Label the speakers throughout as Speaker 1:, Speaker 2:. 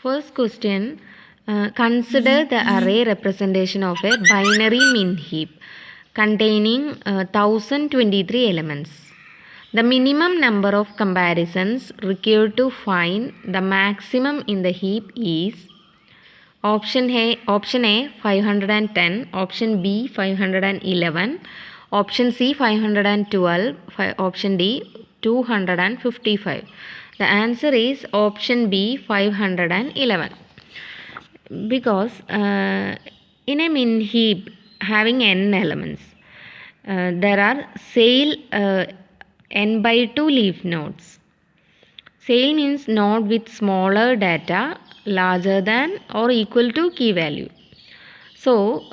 Speaker 1: First question, consider the array representation of a binary min heap containing 1023 elements. The minimum number of comparisons required to find the maximum in the heap is option A 510, option B 511, option C 512, option D 255. The answer is option B 511 because in a min heap having n elements there are n by 2 leaf nodes. Sale means node with smaller data larger than or equal to key value. So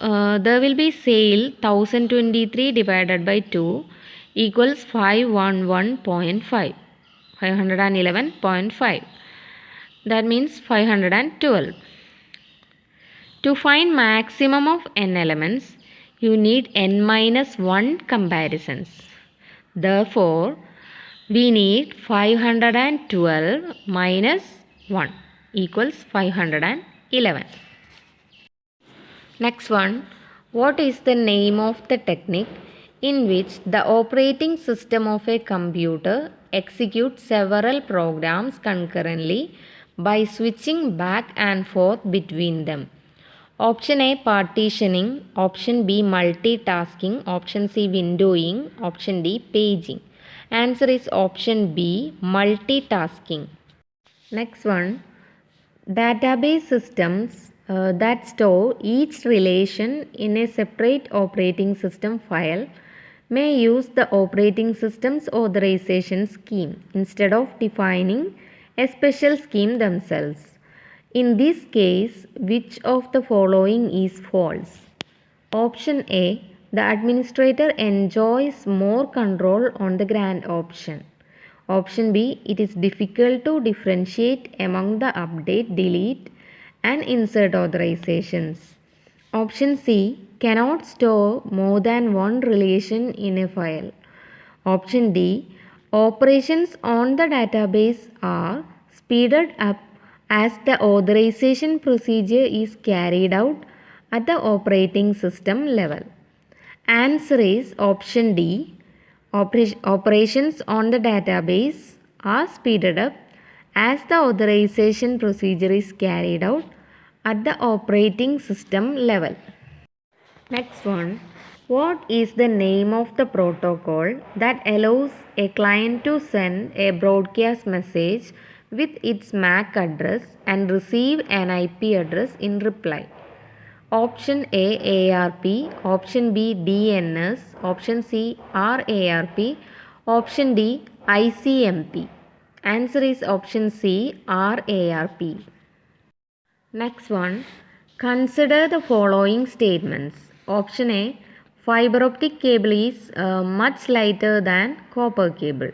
Speaker 1: there will be sale 1023 divided by 2 equals 511.5. 511.5. That means 512. To find maximum of n elements, you need n minus 1 comparisons. Therefore, we need 512 minus 1 equals 511. Next one, what is the name of the technique in which the operating system of a computer executes several programs concurrently by switching back and forth between them? Option A partitioning, option B multitasking, option C windowing, option D paging. Answer is option B multitasking. Next one, database systems that store each relation in a separate operating system file may use the operating system's authorization scheme instead of defining a special scheme themselves. In this case, which of the following is false? Option A, the administrator enjoys more control on the grant option. Option B, it is difficult to differentiate among the update, delete and insert authorizations. Option C, cannot store more than one relation in a file. Option D, operations on the database are speeded up as the authorization procedure is carried out at the operating system level. Answer is option D. Operations on the database are speeded up as the authorization procedure is carried out at the operating system level. Next one, what is the name of the protocol that allows a client to send a broadcast message with its MAC address and receive an IP address in reply? Option A ARP, option B DNS, option C RARP, option D ICMP. Answer is option C RARP. Next one, consider the following statements. Option A, fiber optic cable is much lighter than copper cable.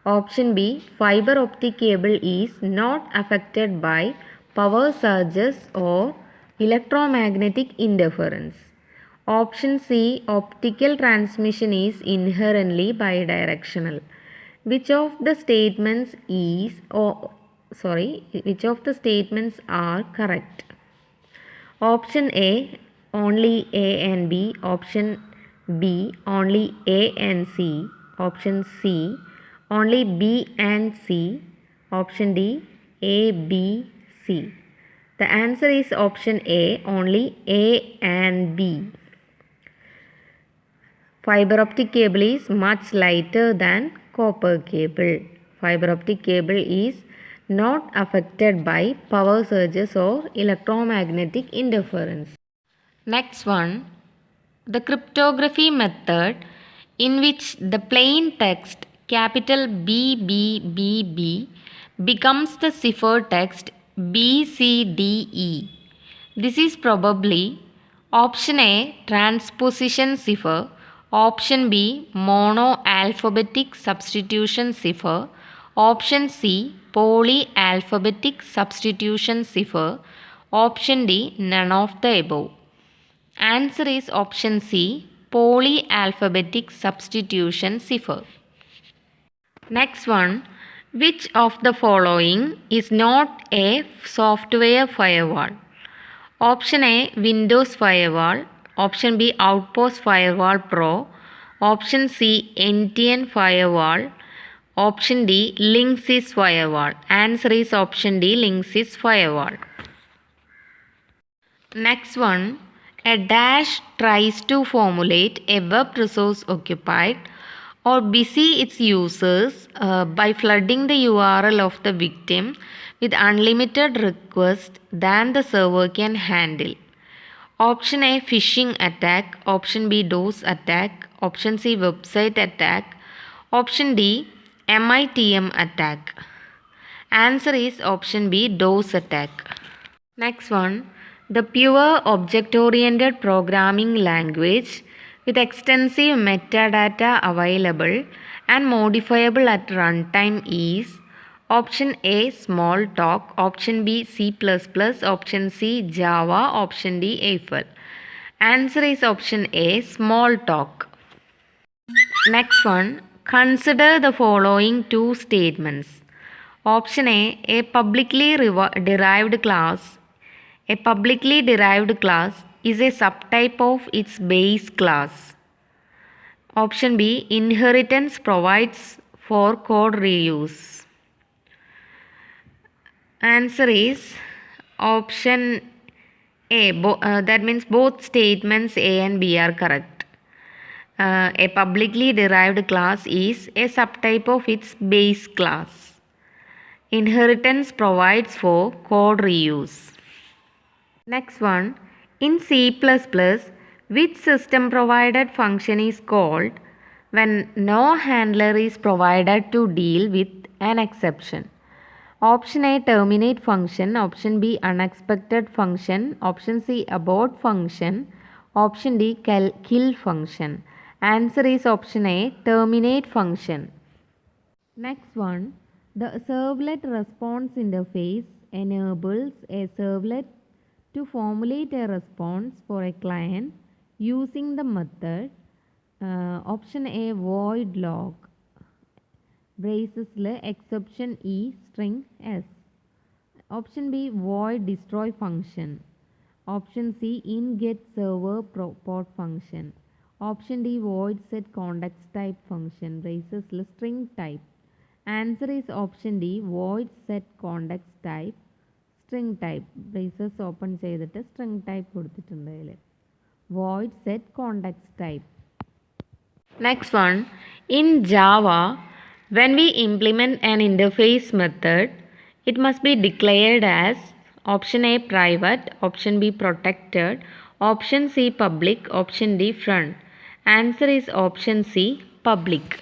Speaker 1: Option B, fiber optic cable is not affected by power surges or electromagnetic interference. Option C, optical transmission is inherently bidirectional. Which of the statements which of the statements are correct? Option A, only A and B. Option B, only A and C. Option C, only B and C. Option D, A, B, C. The answer is option A, only A and B. Fiber optic cable is much lighter than copper cable. Fiber optic cable is not affected by power surges or electromagnetic interference. Next one, the cryptography method in which the plain text capital BBBB becomes the cipher text BCDE. This is probably option A transposition cipher, option B monoalphabetic substitution cipher, option C polyalphabetic substitution cipher, option D none of the above. Answer is option C polyalphabetic substitution cipher. Next one, Which of the following is not a software firewall? Option A, Windows Firewall. Option B, Outpost Firewall Pro. Option C, NTN Firewall. Option D, Linksys Firewall. Answer is option D, Linksys Firewall. Next one, a dash tries to formulate a web resource occupied or busy its users by flooding the URL of the victim with unlimited requests than the server can handle. Option A, phishing attack. Option B, DOS attack. Option C, website attack. Option D, MITM attack. Answer is option B, DOS attack. Next one, the pure object-oriented programming language with extensive metadata available and modifiable at runtime is option A, Smalltalk. Option B, C++. Option C, Java. Option D, Eiffel. Answer is option A, Smalltalk. Next one, consider the following two statements. Option A publicly derived class. A publicly derived class is a subtype of its base class. Option B, inheritance provides for code reuse. Answer is option A. That means both statements A and B are correct. A publicly derived class is a subtype of its base class. Inheritance provides for code reuse. Next one, in C++, which system provided function is called when no handler is provided to deal with an exception? Option A, terminate function. Option B, unexpected function. Option C, abort function. Option D, kill function. Answer is option A, terminate function. Next one, the servlet response interface enables a servlet to formulate a response for a client using the method option A, void log bracesle exception E string S. Option B, void destroy function. Option C, in get server port function. Option D, void set context type function bracesle string type. Answer is option D, void set context type string type. Braces open ചെയ്തിട്ട് string type കൊടുത്തിട്ടുണ്ട് അതിൽ. Void set context type. Next one, in Java, when we implement an interface method, it must be declared as option A, private. Option B, protected. Option C, public. Option D, front. Answer is option C, public.